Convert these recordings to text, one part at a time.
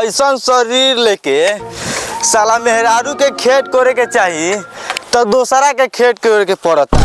ऐसा शरीर लेके साला मेहरारू के खेत कोरे के चाहिए तो दूसरा के खेत कोरे के पड़ता।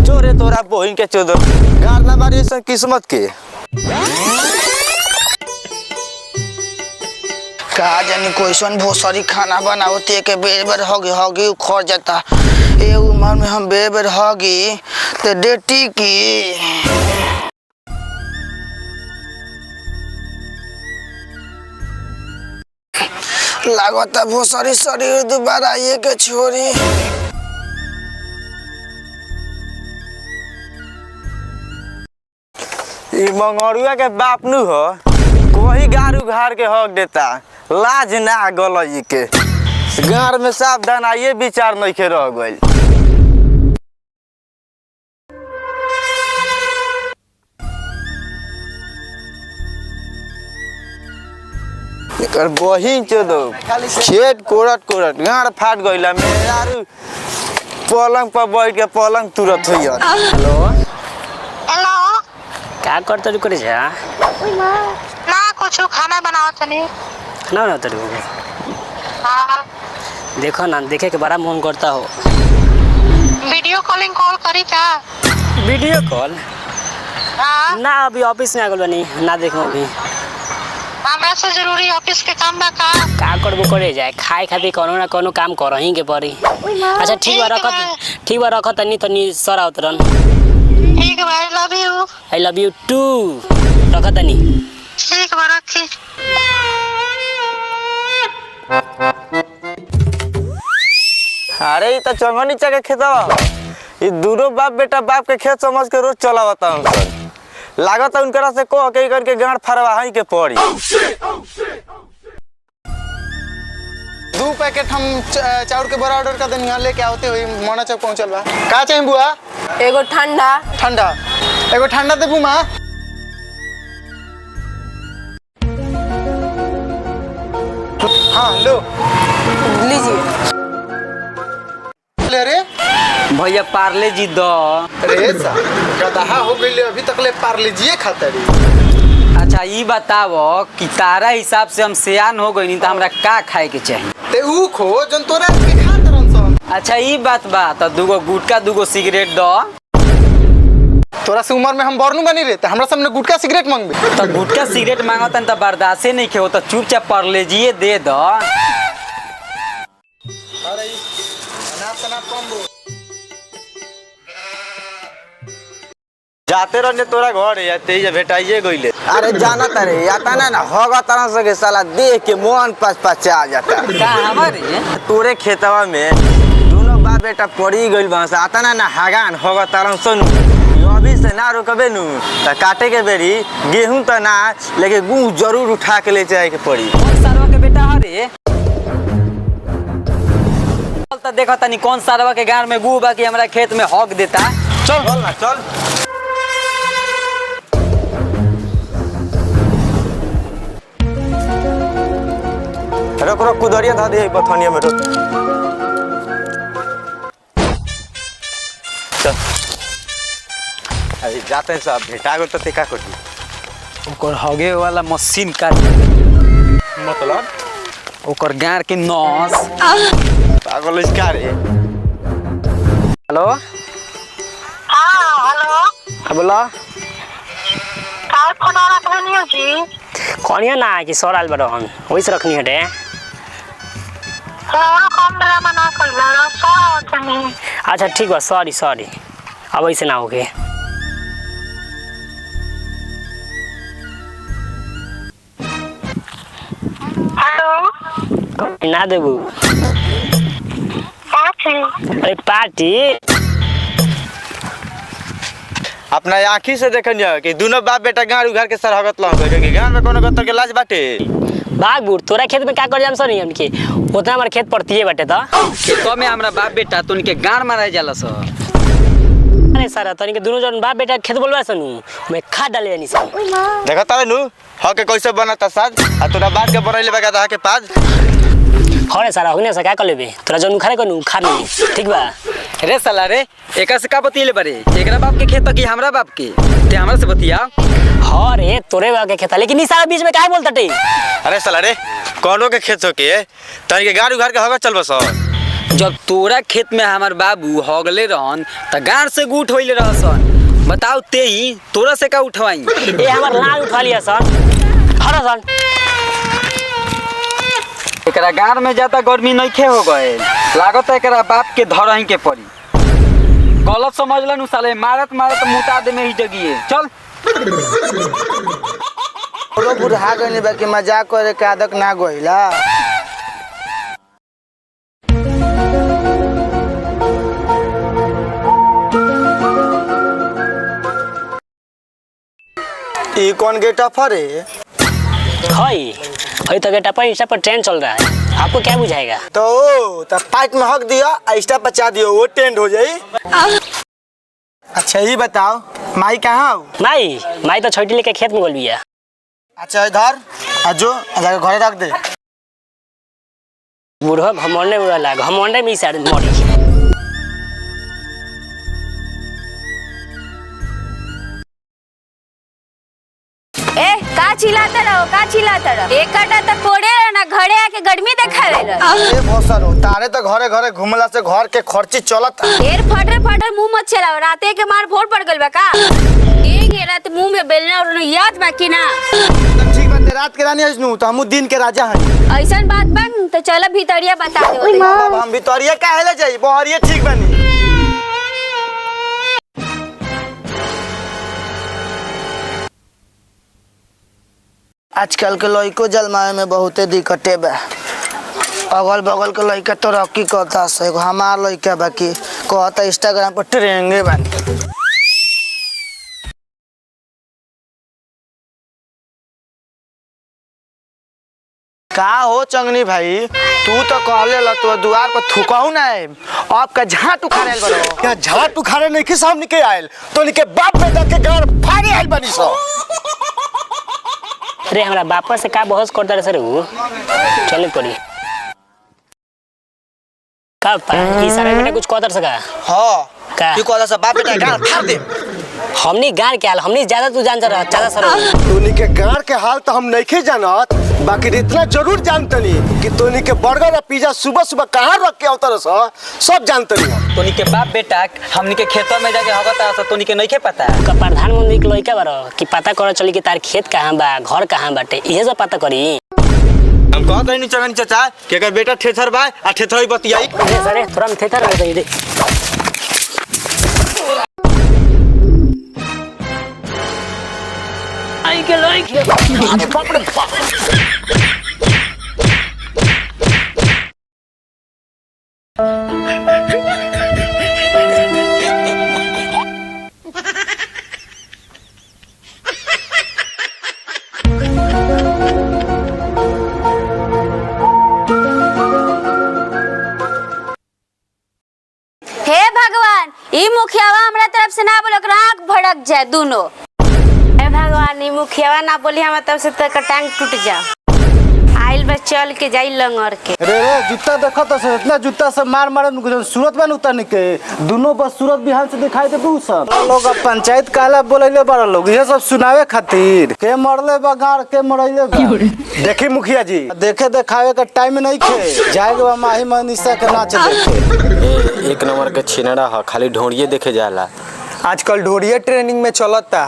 चोरे तोरा बहिन के चोदर गार ना मारी ऐसा किस्मत के। कहा जानी कोईसन भोसरी खाना बनावती के बेर बेर हगी उखड़ जाता। ए उम्र में हम बेर बेर हगी तो डेटी की लागता भोसरी शरीर दोबारा ये के छोरी। मंगरुआ के बाप नु हो कोई गार उघार के हक देता। लाज ना गलई के गार में सावधान आइए विचार नहीं के रह गई। बहिन चोदो खेत कोरट कोरट गाड़ फाट गईला मेहरारू पलंग पर बैठ के पलंग तुरत हुई। हेलो हेलो क्या करते रू करे जा ना कुछ खाना बनाओ तनी ना ना तेरे हाँ देखो ना देखे के बड़ा मन करता हो। वीडियो कॉलिंग कॉल करी का वीडियो कॉल हाँ ना अभी ऑफिस में आ गल बनी ना देखो अभी। हमरा से जरूरी ऑफिस के काम बा का करबो करे जाए खाए खातिर कोनो ना कोनो काम करही के पड़ी। अच्छा ठीक बा रखत तनी सर उतरन। ठीक बा आई लव यू टू रखत तनी। ठीक बा रखी। अरे ये तो चंगनी के खेतवा ये दोनों बाप बेटा बाप के खेत समझ के रोज चलावता हूँ सर। लागत है उनकरा से कह के करके गांड फरवाही के पड़ी। 2 पैकेट हम चाउर के बड़ा ऑर्डर कर देनी यहाँ लेके आते हुए मोना चौक पहुँचल बा। का चाहिए बुआ? एगो ठंडा ठंडा एगो ठंडा दे बुआ। हाँ लो लीजिए। ले रे भैया पार्ले जी दो। रे सा गदहा हो गई अभी तक ले पार लीजिए खाता रे। अच्छा ये बताओ कि तारा हिसाब से हम सियान हो गई नहीं तो हमरा का खाए के चाहिए? ते ऊ खो जन तोरा के खा तरन सन। अच्छा ये बात बा तो दूगो गुटका दूगो सिगरेट दो। तोरा से उम्र में हम बरनू बनी रहे हमरा सामने गुटका सिगरेट मांगबे तो गुटका सिगरेट मांगतन तो बर्दाश्त नहीं के हो तो चुपचाप पार्लेजिए दे दो। अरे तना कम जाते रहने तोरा घर या तेज भेटाइए गईले। अरे जाना तारे आता ना होगा तरह से के साला देख के मन पच आ जाता। का हमारे तोरे खेतवा में दोनों बाप बेटा पड़ी गइल बा आता ना हगान होगा तरह सुन अभी से ना रोकबे नु त काटे के बेरी गेहूं त ना लेके गुह जरूर उठा के ले जाए के पड़ी। कौन सारवा के बेटा हरे तो देखो तनी कौन सारवा के गांव में गू बाकी हमरा खेत में हक देता। चल ना चल रोक रोक कुदरिया धा दे पथनिया में रोक। चल अरे जाते हैं सब भेटा गो तो का करती ओकर हगे वाला मशीन का मतलब ओकर गांव के नस पागल इसका रे। हेलो हाँ हेलो बोला का फोन रखनी हो जी कौनिया ना कि सराल बड़ो हम वही से रखनी हटे। कम ड्रामा ना कर ला सो तनी। अच्छा ठीक बा सॉरी अब ऐसे ना होगे। हेलो ना देबू अरे पार्टी अपना आँखी से देखनिया कि दोनों बाप बेटा गाँव घर के सरहगत लग गए गाँव में कोनो गत्तर के लाज बाटे। भाग बूढ़ तोरा खेत में क्या कर जाम सर हमके उतना हमारे खेत पड़ती है बटे तो खेतों में हमरा बाप बेटा तो उनके गांव मारा जाला सो। अरे सर तो इनके दोनों जन बाप बेटा खेत बोलवा सनु मैं खाद डाले नहीं सर। देखा तारे नु ह के कैसे बनता साज आ तोरा बात के बनैले बगा दा के पाज। हरे सारा होने से क्या कर लेबे तोरा जन उखाड़े कनु उखाड़ नहीं ठीक बा। रे साला रे एका से का बतिले बारे एकरा बाप के खेत की हमरा बाप के ते हमरा से बतिया। हाँ रे तोरे बा के खेता लेकिन ई सारा बीच में काहे बोलता टे? अरे साला रे कौनो के खेत हो के तनी के गाड़ उघाड़ के हवा चल बस। जब तोरा खेत में हमार बाबू हगले रहन त गाड़ से गुट होइले रहसन। बताओ ते ही तोरा से का उठवाई? ए हमर लाल उठा लिया सन। हरा सन। एकरा गाड़ में ज्यादा गर्मी नइखे हो गए, लागत है एकरा बाप के धरही के पड़ी। गलत समझलन साले, मारत मारत मुता दे में ही जगिए। चल ओरो बुढ़ा गइनी बाकी मजाक करे के आदत ना गइला। ई कौन गेटअप है रे? हई तो गेटा पर इंस्टा पर ट्रेंड चल रहा है, आपको क्या बुझाएगा? तो पाइप में हक दिया, इंस्टा बचा दियो, वो ट्रेंड हो जाई। अच्छा ये बताओ माई कहाँ हो? माई तो छोटी लेके खेत में गोल बिया। अच्छा इधर आजो जाके घरे रख दे। बूढ़ो घमंडे उड़ला, घमंडे में साइड मरी। ए का चिल्लाता रहो एक काटा त कोड़े ना घरे आके गर्मी देखावे रहो। ए भोसर हो तारे तो घरे घरे घुमला से घर के खर्ची चलत। ढेर फटर मुंह मत चलाओ, राते के मार भोर पड़ गइल बा का? एक ये रात मुंह में बेलना और याद बाकी ना। ठीक बात, रात के रानी हजनू तो हम दिन के राजा हई। ऐसन बात बन तो चल भीतरिया बता दे। अब हम भीतरिया काहे ले जाई, बहरिया ठीक बनी। आजकल के लड़को जलमाए में बहुते दिक्कते बा। अगल बगल के लड़का तरक्की करता से, एगो हमार लड़का बाकी कहता इंस्टाग्राम पर ट्रेंडे बानी। का हो चंगनी भाई, तू तो कहले ला तो द्वार पर थूकहू ना है, अब का झाट उखाड़ल बरो। क्या झाट उखाड़े नहीं कि सामने के आयल तो निके बाप बेटा के गार फाड़े आयल बनी सो। अरे हमारा बापा से का बहस करता रहे सर वो? चले पड़ी का ई सारा बेटा कुछ कहता सका? हां का तू कहला सब बाप बेटा गार फाड़ दे। हमनी गार के हाल हमनी ज्यादा तू जान रहा चाचा सर। तोनी के गार के हाल तो हम नहीं जानत, बाकी इतना जरूर जानतनी कि तोनी के बर्गर और पिज्जा सुबह सुबह कहाँ रख के आवतर सब जानतनी। तोनी के बाप बेटा हमनी के खेतों में जाके हगता तो तोनी के नहीं के पता। का प्रधानमंत्री के लइका बारो कि पता कर चली कि तार खेत कहाँ बा, घर कहाँ बाटे, इहे सब पता करी। हम कहत नहीं चवन चाचा कि अगर बेटा ठेठर बा आ ठेठरई बतियाई। अरे सर थोड़ा हम थेथर हो दे। आई के अरे बाप रे बाप। हे भगवान, ई मुखियावा हमरा तरफ से ना बोलो, आँख भड़क जाए दोनों। हे भगवान ई मुखियावा ना बोली हमार तब से तक टांग टूट जा। आइल बस चल के जाई लंगर के। रे जूता देखो तो से इतना जूता से मार मार सूरत में उतर के दोनों बस सूरत बिहार से दिखाई दे पूछन लोग पंचायत काला बोलैले बड़ा लोग ये सब सुनावे खातिर के मरले बा गार के मरैले बा। देखी मुखिया जी देखे दिखावे का टाइम नहीं खे, जाएगा माही मनीषा के नाच देखे। एक नंबर के छिनड़ा ह, खाली ढोड़िए देखे जाला। आजकल ढोरिया ट्रेनिंग में चलता।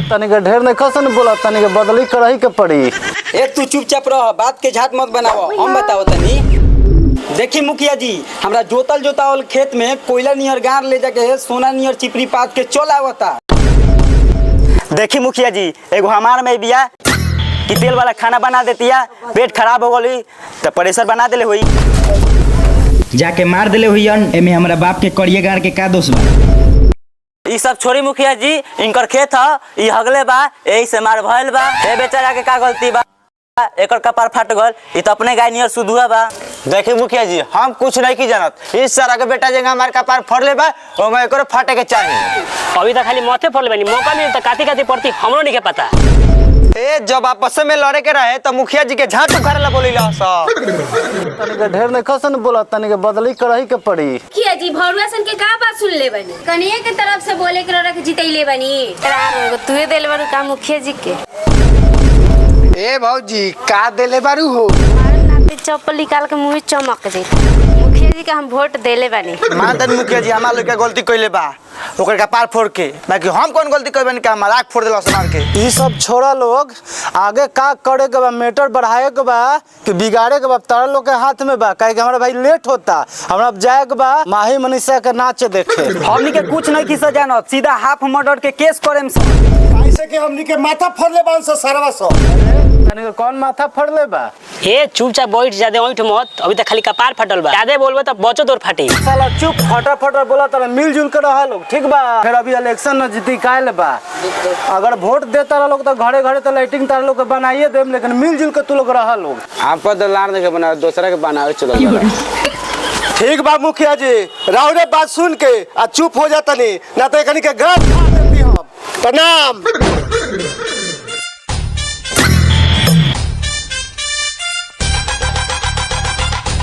तनी के ढेर नहीं खसन बोला, तनी के बदली करही के पड़ी। ए तू चुपचाप रह, बात के झाट मत बनाओ, हम बताओ तनी। देखी मुखिया जी हमरा जोतावल खेत में कोयला नियर गार ले जाके सोना नियर चिपरी पात के चल आवता। देखी मुखिया जी एगो हमार में बिया कि तेल वाला खाना बना देतिया, पेट खराब हो गई तो प्रेशर बना देले हुई, जाके मार देले हुई। एमे हमरा बाप के करिए गार के का दोष बा? ई सब छोड़ी मुखिया जी, इनकर खेत ह, ई हगले बा, यही से मार भइल बा। ए बेचारा के का गलती बा, एकर कपार फट गल, ई तो अपने गाय नियर सुधुआ बा। देखी मुखिया जी हम कुछ नहीं की जानत, इस सारा के बेटा जगह हमारे कपार फड़ले बा ओमे एकरो फाटे के चाहिए। अभी तो खाली माथे फोड़ ले बनी, मौका मिले तो काती काती पड़ती हमरो नहीं के पता। ए जब आपस में लड़े के रहे तो मुखिया जी के झाट उखाड़े ला बोली ला सब तनिक ढेर नहीं खसन बोला तनिक बदली करही के पड़ी। किया जी भौरुआ सन के का बात सुन ले बनी कन्हैया के तरफ से बोले के रख जीतैले बनी तुहे दिल बारू का मुखिया जी के ए भौजी का देले बारू हो हमारे नाते चप्पल निकाल के मुंह चमक दे मुखिया जी के हम वोट देले बानी। मान तनी मुखिया जी हमार लड़का गलती कइले बा ओकर कपार फोड़ के बाकी हम कौन गलती कइबे नहीं का मजाक फोड़ देला मार के। ई सब छोड़ा लोग आगे का करे के बा मीटर बढ़ाए के बा कि बिगाड़े के बा तारा लोग के हाथ में बा काहे कि हमारा भाई लेट होता हमरा अब जाए के बा माही मनीषा के नाच देखे। हमनी के कुछ नहीं किसा जानत सीधा हाफ मर्डर के केस करेम से कैसे के हमनी के माथा फोड़ले बान से सरवा सो तनिक कौन माथा फोड़ले बा हे चुपचाप बैठ जादे ओइठ मत अभी तक खाली कपार फटल बा ज्यादा बोलबे त बचो तोर फाटी साला चुप फटाफट बोला तारा मिलजुल के रहा लोग ठीक बा फिर अभी इलेक्शन न जीती कायल बा अगर वोट देता लोग तो घरे घरे तो लाइटिंग तारा लोग के बनाइए देम लेकिन मिलजुल के तू लोग रहा लोग आप दलार के बना दूसरा के बनावे चलो ठीक बा मुखिया जी राहुल बात सुन के आ चुप हो जाता नहीं ना तो एकनी के गांठ फाड़ देती हम। प्रणाम।